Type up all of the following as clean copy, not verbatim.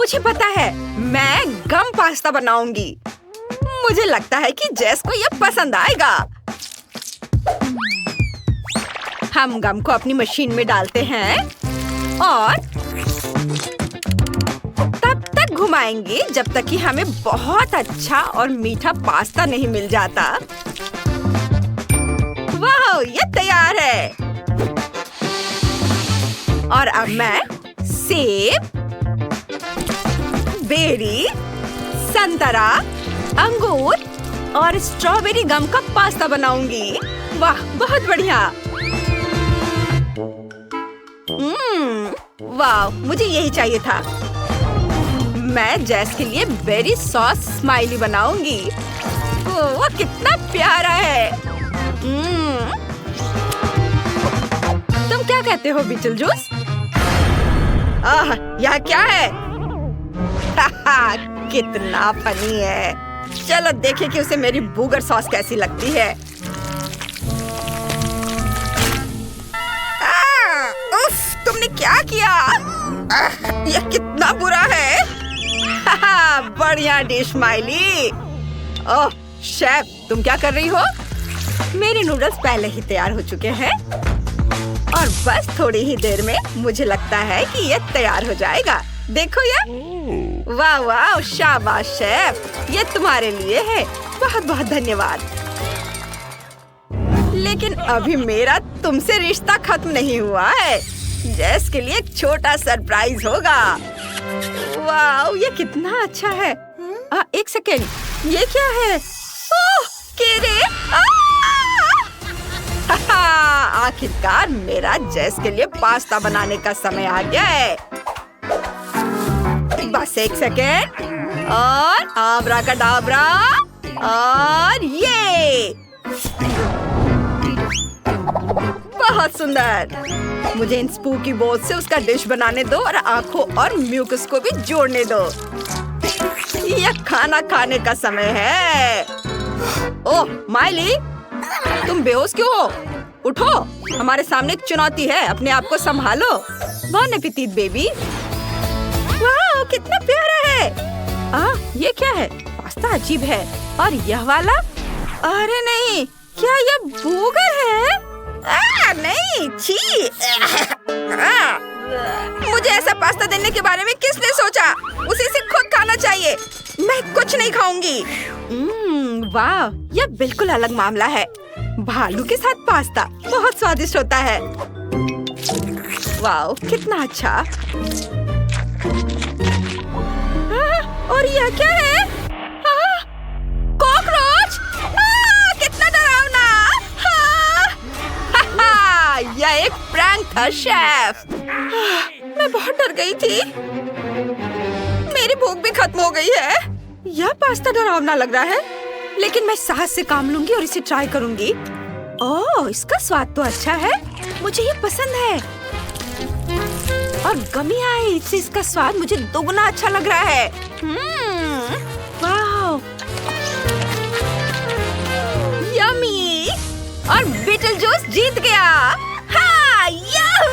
मुझे पता है, मैं गम पास्ता बनाऊंगी। मुझे लगता है कि जेस को ये पसंद आएगा। हम गम को अपनी मशीन में डालते हैं और तब तक घुमाएंगे जब तक कि हमें बहुत अच्छा और मीठा पास्ता नहीं मिल जाता। वाह, ये तैयार है। और अब मैं सेब, बेरी, संतरा, अंगूर और स्ट्रॉबेरी गम का पास्ता बनाऊंगी। वाह, बहुत बढ़िया। वाह, मुझे यही चाहिए था। मैं जेस के लिए बेरी सॉस स्माइली बनाऊंगी। वो कितना प्यारा है। तुम क्या कहते हो बीटल जूस? यह क्या है? कितना फनी है। चलो देखें कि उसे मेरी बूगर सॉस कैसी लगती है। उफ, तुमने क्या किया? यह कितना बुरा है। बढ़िया डिश माइली। ओह शेफ, तुम क्या कर रही हो? मेरे नूडल्स पहले ही तैयार हो चुके हैं और बस थोड़ी ही देर में मुझे लगता है कि ये तैयार हो जाएगा। देखो ये। वाह वाह, शाबाश शेफ, ये तुम्हारे लिए है। बहुत बहुत धन्यवाद। लेकिन अभी मेरा तुमसे रिश्ता खत्म नहीं हुआ है। जेस के लिए एक छोटा सरप्राइज होगा। वाह, ये कितना अच्छा है। एक सेकेंड, ये क्या है? ओह, केरे! आखिरकार मेरा जेस के लिए पास्ता बनाने का समय आ गया है। बस एक सेकेंड और आब्राकाडाब्रा और ये बहुत सुंदर। मुझे इन स्पूकी बोल्स से उसका डिश बनाने दो और आंखों और म्यूकस को भी जोड़ने दो। यह खाना खाने का समय है। ओह माइली, तुम बेहोश क्यों हो? उठो, हमारे सामने एक चुनौती है। अपने आप को संभालो। बॉन एपेटिट बेबी। वाह, कितना प्यारा है। ये क्या है? पास्ता अजीब है। और यह वाला? अरे नहीं, क्या यह बूगर है? नहीं, छी। मुझे ऐसा पास्ता देने के बारे में किसने सोचा? उसी से खुद खाना चाहिए। मैं कुछ नहीं खाऊंगी। वाह, यह बिल्कुल अलग मामला है। भालू के साथ पास्ता बहुत स्वादिष्ट होता है। वाह, कितना अच्छा। और यह क्या है? कॉकरोच! कितना डरावना! यह एक प्रैंक था शेफ। मैं बहुत डर गई थी। मेरी भूख भी खत्म हो गई है। यह पास्ता डरावना लग रहा है, लेकिन मैं साहस से काम लूंगी और इसे ट्राई करूंगी। ओह, इसका स्वाद तो अच्छा है। मुझे ये पसंद है। और गमी आई से इसका स्वाद मुझे दोगुना अच्छा लग रहा है। वाह, यम्मी। और बीटल जूस जीत गया। हाँ, याहू!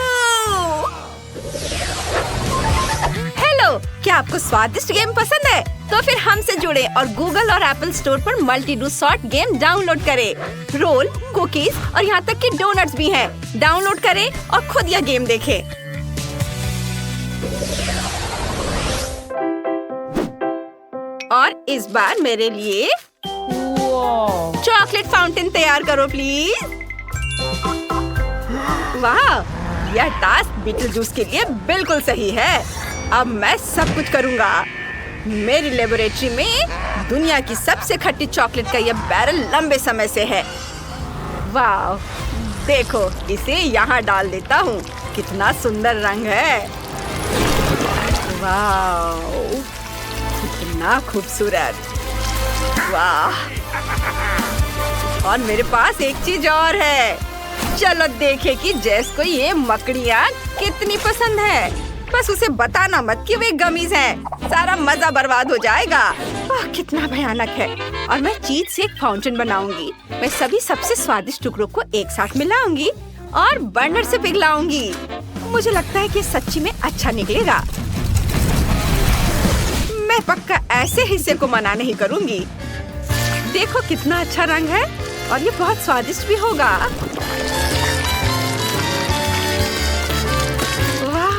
हेलो, क्या आपको स्वादिष्ट गेम पसंद है? तो फिर हमसे जुड़े और गूगल और एप्पल स्टोर पर multi do sort game download करें। रोल, कुकीज और यहाँ तक कि डोनट्स भी हैं। डाउनलोड करें और खुद यह गेम देखें। और इस बार मेरे लिए चॉकलेट फाउंटेन तैयार करो प्लीज। वाह, यह टास्क बीटल जूस के लिए बिल्कुल सही है। अब मैं सब कुछ करूँगा। मेरी लेबोरेटरी में दुनिया की सबसे खट्टी चॉकलेट का यह बैरल लंबे समय से है। वाह, देखो, इसे यहाँ डाल देता हूँ। कितना सुंदर रंग है। वाह, कितना खूबसूरत। वाह, और मेरे पास एक चीज और है। चलो देखें कि जेस को ये मकड़ियाँ कितनी पसंद है। बस उसे बताना मत कि वे गमीज हैं। सारा मजा बर्बाद हो जाएगा। कितना भयानक है। और मैं चीज से एक फाउंटेन बनाऊंगी। मैं सभी सबसे स्वादिष्ट टुकड़ों को एक साथ मिलाऊंगी और बर्नर से पिघलाऊंगी। मुझे लगता है कि सच्ची में अच्छा निकलेगा। मैं पक्का ऐसे हिस्से को मना नहीं करूंगी। देखो कितना अच्छा रंग है और ये बहुत स्वादिष्ट भी होगा। वाह,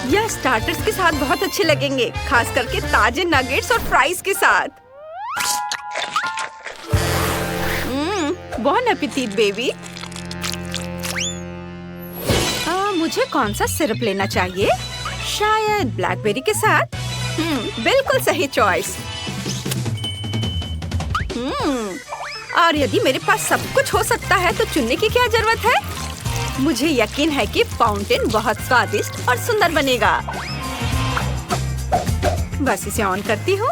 यह स्टार्टर्स के साथ बहुत अच्छे लगेंगे, खास करके ताजे नगेट्स और फ्राइज के साथ। बॉन एपेटिट बेबी। मुझे कौन सा सिरप लेना चाहिए? शायद ब्लैकबेरी के साथ। बिल्कुल सही चॉइस। और यदि मेरे पास सब कुछ हो सकता है तो चुनने की क्या जरूरत है? मुझे यकीन है कि फाउंटेन बहुत स्वादिष्ट और सुंदर बनेगा। बस इसे ऑन करती हूँ।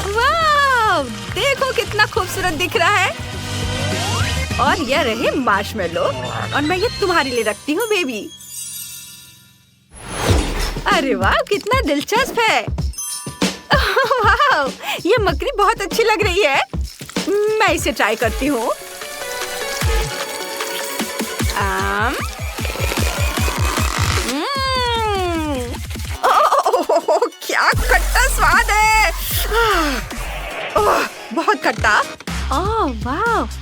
वाह, देखो कितना खूबसूरत दिख रहा है। और यह रहे मार्शमेलो और मैं ये तुम्हारे लिए रखती हूँ बेबी। अरे वाह, कितना दिलचस्प है। वाह, ये मकड़ी बहुत अच्छी लग रही है। मैं इसे ट्राई करती हूँ। क्या खट्टा स्वाद है। बहुत खट्टा। ओह वाह,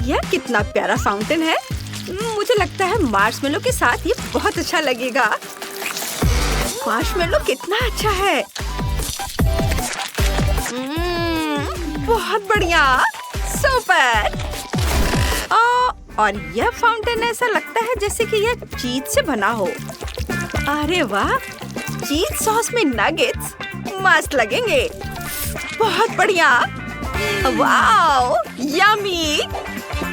यह कितना प्यारा फाउंटेन है। मुझे लगता है मार्शमेलो के साथ ये बहुत अच्छा लगेगा। मार्शमेलो कितना अच्छा है। बहुत बढ़िया, सुपर। और यह फाउंटेन ऐसा लगता है जैसे कि यह चीज से बना हो। अरे वाह, चीज सॉस में नगेट्स मस्त लगेंगे। बहुत बढ़िया। Wow, yummy.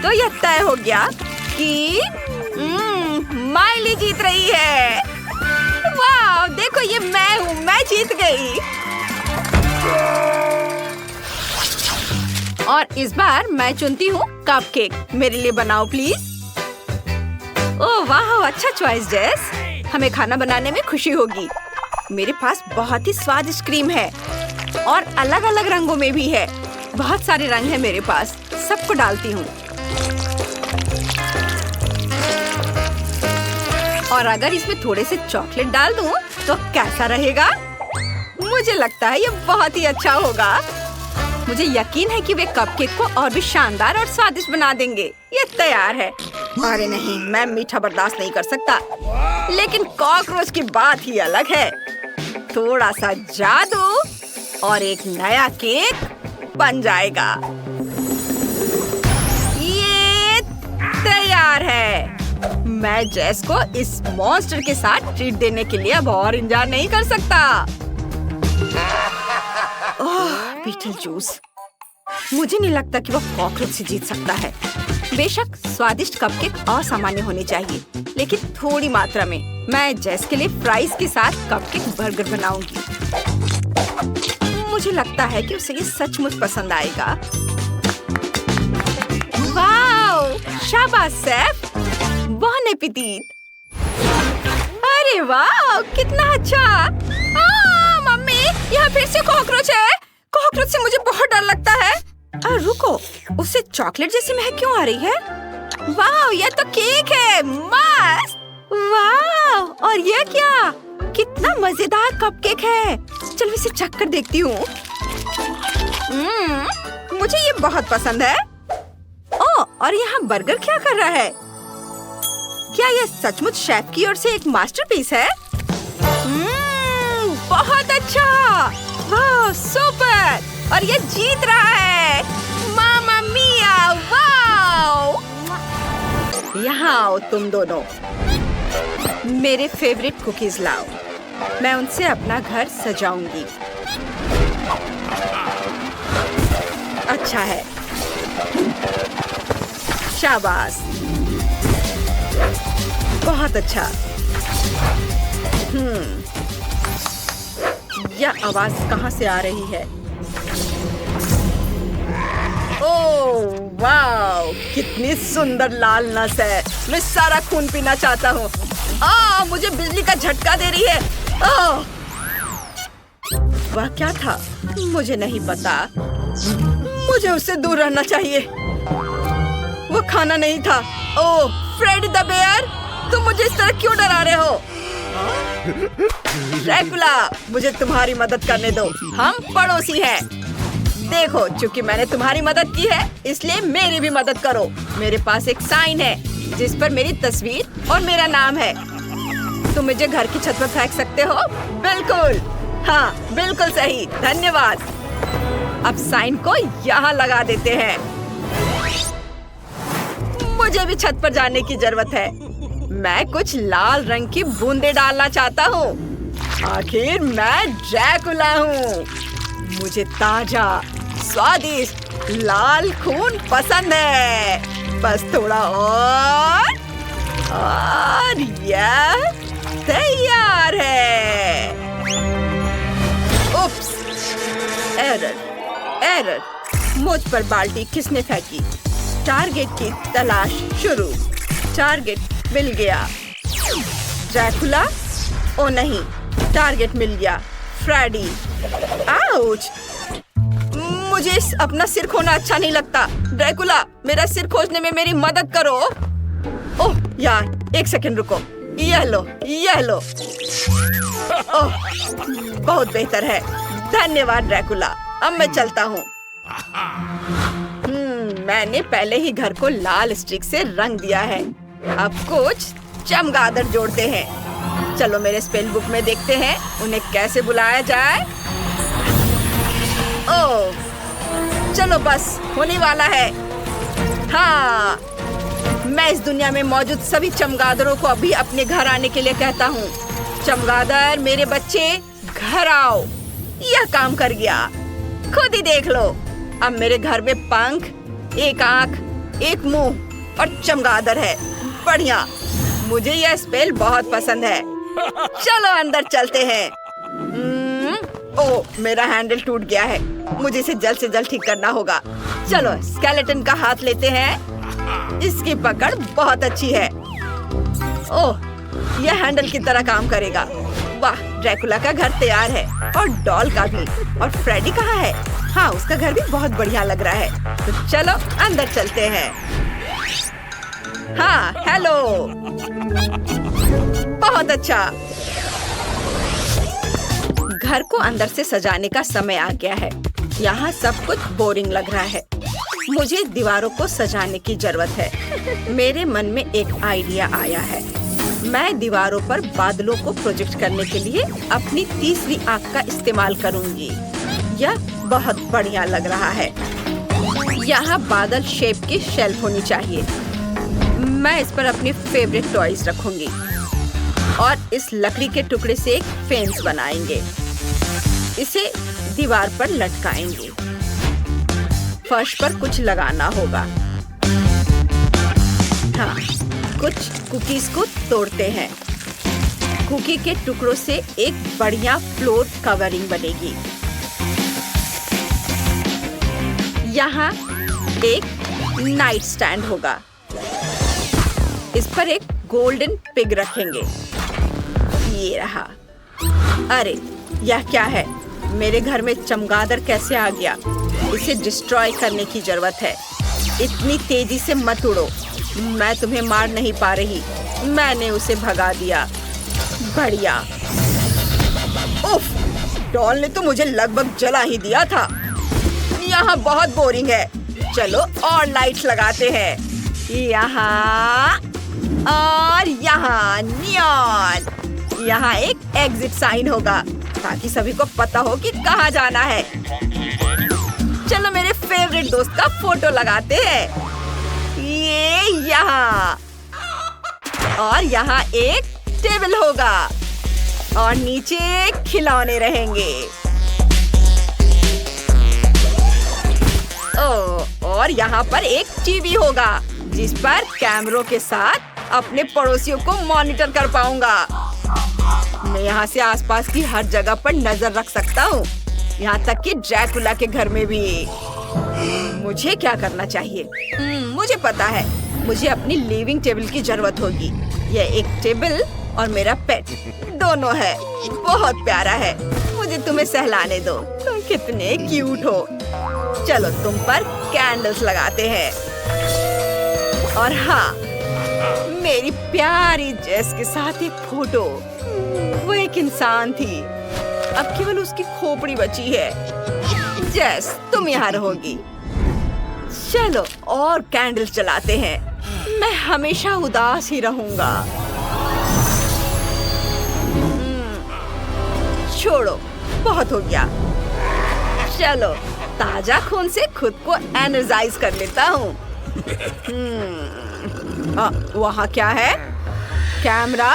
तो यह तय हो गया कि माइली जीत रही है। वाह, देखो ये मैं हूँ, मैं जीत गई। और इस बार मैं चुनती हूँ कपकेक। मेरे लिए बनाओ प्लीज। ओह वाह, अच्छा चॉइस जेस। हमें खाना बनाने में खुशी होगी। मेरे पास बहुत ही स्वादिष्ट क्रीम है और अलग अलग रंगों में भी है। बहुत सारे रंग हैं मेरे पास, सबको डालती हूँ। और अगर इसमें थोड़े से चॉकलेट डाल दूँ तो कैसा रहेगा? मुझे लगता है ये बहुत ही अच्छा होगा। मुझे यकीन है कि वे कपकेक को और भी शानदार और स्वादिष्ट बना देंगे। ये तैयार है। अरे नहीं, मैं मीठा बर्दाश्त नहीं कर सकता। लेकिन कॉकरोच की बात ही अलग है। थोड़ा सा जादू और एक नया केक बन जाएगा। ये तैयार है। मैं जेस को इस मॉन्स्टर के साथ ट्रीट देने के लिए अब और इंतजार नहीं कर सकता। Beetlejuice. मुझे नहीं लगता कि वो कॉकरोच से जीत सकता है। बेशक स्वादिष्ट कपकेक असामान्य होने चाहिए, लेकिन थोड़ी मात्रा में। मैं जेस के लिए फ्राइज के साथ कपकेक बर्गर बनाऊंगी। मुझे लगता है कि उसे ये सचमुच पसंद आएगा। वाओ, शाबाश सैफ, बॉन एपेटिट। अरे वाह, कितना अच्छा। मम्मी, यहाँ फिर से कॉकरोच है। कॉकरोच से मुझे बहुत डर लगता है। रुको, उससे चॉकलेट जैसी महक क्यों आ रही है? वाह, यह तो केक है। मस्त। वाह, और यह क्या? कितना मजेदार कपकेक है। चलो इसे चख कर देखती हूँ। मुझे ये बहुत पसंद है। ओह, और यहाँ बर्गर क्या कर रहा है? क्या यह सचमुच शेफ की ओर से एक मास्टरपीस है? बहुत अच्छा। वाह, सुपर। और ये जीत रहा है। मामा मिया, वाओ। यहाँ आओ तुम दोनों। मेरे फेवरेट कुकीज लाओ। मैं उनसे अपना घर सजाऊंगी। अच्छा है, शाबाश, बहुत अच्छा। यह आवाज कहाँ से आ रही है? ओह वाव, कितनी सुंदर लाल नस है। मैं सारा खून पीना चाहता हूँ। मुझे बिजली का झटका दे रही है। वह क्या था? मुझे नहीं पता। मुझे उससे दूर रहना चाहिए। वो खाना नहीं था। ओह फ्रेडी द बेयर, तुम मुझे इस तरह क्यों डरा रहे हो? ड्रैकुला, मुझे तुम्हारी मदद करने दो। हम पड़ोसी हैं। देखो, चूंकि मैंने तुम्हारी मदद की है, इसलिए मेरी भी मदद करो। मेरे पास एक साइन है जिस पर मेरी तस्वीर और मेरा नाम है। तुम मुझे घर की छत पर फेंक सकते हो? बिल्कुल, हाँ, बिल्कुल सही, धन्यवाद। अब साइन को यहाँ लगा देते हैं। मुझे भी छत पर जाने की जरूरत है। मैं कुछ लाल रंग की बूंदे डालना चाहता हूँ। आखिर मैं ड्रैकुला हूँ। मुझे ताजा, स्वादिष्ट लाल खून पसंद है। बस थोड़ा और यह तैयार है। उप्स, एरर। मुझ पर बाल्टी किसने फेंकी? टारगेट की तलाश शुरू। टारगेट मिल गया। ड्रैकुला? ओ नहीं, टारगेट मिल गया। फ्रेडी। आउच! मुझे अपना सिर खोना अच्छा नहीं लगता। ड्रैकुला, मेरा सिर खोजने में मेरी मदद करो। ओह यार, एक सेकंड रुको। यह लो। ओह, बहुत बेहतर है। धन्यवाद ड्रैकुला। अब मैं चलता हूँ। मैंने पहले ही घर को लाल स्टिक से रंग दिया है। अब कुछ चमगादड़ जोड़ते हैं। चलो मेरे स्पेल बुक में देखते हैं उन्हें कैसे बुलाया जाए। ओह, चलो बस होने वाला है। हाँ, मैं इस दुनिया में मौजूद सभी चमगादड़ों को अभी अपने घर आने के लिए कहता हूँ। चमगादड़, मेरे बच्चे, घर आओ। यह काम कर गया। खुद ही देख लो। अब मेरे घर में पंख, एक आंख, एक मुंह और चमगादड़ है। बढ़िया, मुझे यह स्पेल बहुत पसंद है। चलो अंदर चलते हैं। ओह, मेरा हैंडल टूट गया है। मुझे इसे जल्द से जल्द ठीक करना होगा। चलो स्केलेटन का हाथ लेते हैं। इसकी पकड़ बहुत अच्छी है। ओह, यह हैंडल की तरह काम करेगा। वाह, ड्रैकुला का घर तैयार है और डॉल का भी। और फ्रेडी कहाँ है? हाँ, उसका घर भी बहुत बढ़िया लग रहा है। तो चलो अंदर चलते हैं। हाँ, हेलो। बहुत अच्छा। घर को अंदर से सजाने का समय आ गया है। यहाँ सब कुछ बोरिंग लग रहा है। मुझे दीवारों को सजाने की जरूरत है। मेरे मन में एक आइडिया आया है। मैं दीवारों पर बादलों को प्रोजेक्ट करने के लिए अपनी तीसरी आंख का इस्तेमाल करूंगी। यह बहुत बढ़िया लग रहा है। यहाँ बादल शेप की शेल्फ होनी चाहिए। मैं इस पर अपनी फेवरेट टॉयज रखूंगी और इस लकड़ी के टुकड़े से एक फेंस बनाएंगे। इसे दीवार पर लटकाएंगे। फर्श पर कुछ लगाना होगा। हाँ, कुछ कुकीज को तोड़ते हैं। कुकी के टुकड़ों से एक बढ़िया फ्लोर कवरिंग बनेगी। यहाँ एक नाइट स्टैंड होगा। इस पर एक गोल्डन पिग रखेंगे। ये रहा। अरे, यह क्या है? मेरे घर में चमगादड़ कैसे आ गया? इसे डिस्ट्रॉय करने की जरूरत है। इतनी तेजी से मत उड़ो। मैं तुम्हें मार नहीं पा रही। मैंने उसे भगा दिया। बढ़िया। उफ, डॉल ने तो मुझे लगभग जला ही दिया था। यहाँ बहुत बोरिंग है। चलो और लाइट्स लगाते हैं। यहाँ और यहाँ नियॉन। यहाँ एक एग्जिट साइन होगा ताकि सभी को पता हो कि कहाँ जाना है। चलो मेरे फेवरेट दोस्त का फोटो लगाते हैं। ये यहाँ। और यहाँ एक टेबल होगा और नीचे खिलौने रहेंगे। और यहाँ पर एक टीवी होगा जिस पर कैमरों के साथ अपने पड़ोसियों को मॉनिटर कर पाऊंगा। मैं यहाँ से आसपास की हर जगह पर नजर रख सकता हूँ, यहाँ तक कि ड्रैकुला के घर में भी। मुझे क्या करना चाहिए? मुझे पता है। मुझे अपनी लिविंग टेबल की जरूरत होगी। यह एक टेबल और मेरा पेट दोनों है। बहुत प्यारा है। मुझे तुम्हें सहलाने दो। तुम कितने क्यूट हो। चलो तुम पर कैंडल्स लगाते हैं। और हाँ, मेरी प्यारी जेस के साथ एक फोटो। वो एक इंसान थी, अब केवल उसकी खोपड़ी बची है। जेस, तुम यहाँ रहोगी। चलो और कैंडल जलाते हैं। मैं हमेशा उदास ही रहूंगा। छोड़ो, बहुत हो गया। चलो ताजा खून से खुद को एनर्जाइज कर लेता हूँ। वहाँ क्या है? कैमरा?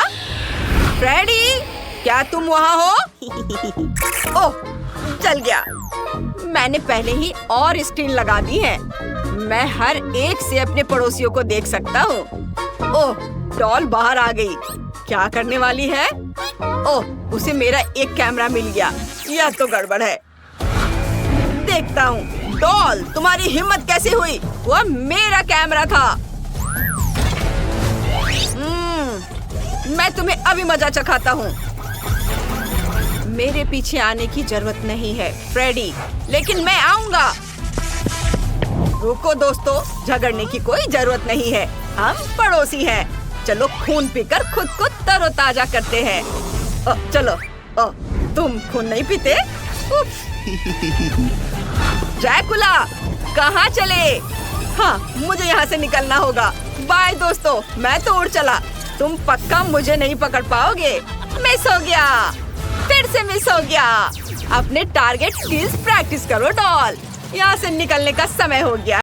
फ्रेडी, क्या तुम वहाँ हो? ओह, चल गया। मैंने पहले ही और स्क्रीन लगा दी है। मैं हर एक से अपने पड़ोसियों को देख सकता हूँ। ओह, डॉल बाहर आ गई। क्या करने वाली है? ओह, उसे मेरा एक कैमरा मिल गया। यह तो गड़बड़ है। देखता हूँ। डॉल, तुम्हारी हिम्मत कैसे हुई? वह मेरा कैमरा था। मैं तुम्हें अभी मजा चखाता हूँ। मेरे पीछे आने की जरूरत नहीं है फ्रेडी, लेकिन मैं आऊंगा। रुको दोस्तों, झगड़ने की कोई जरूरत नहीं है। हम पड़ोसी हैं। चलो खून पीकर खुद को तरोताजा करते हैं। चलो। तुम खून नहीं पीते? ड्रैकुला, कहाँ चले? हाँ, मुझे यहाँ से निकलना होगा। बाय दोस्तों, मैं तो उड़ चला। तुम पक्का मुझे नहीं पकड़ पाओगे। मिस हो गया, फिर से मिस हो गया। अपने टारगेट स्किल्स प्रैक्टिस करो डॉल। यहाँ से निकलने का समय हो गया।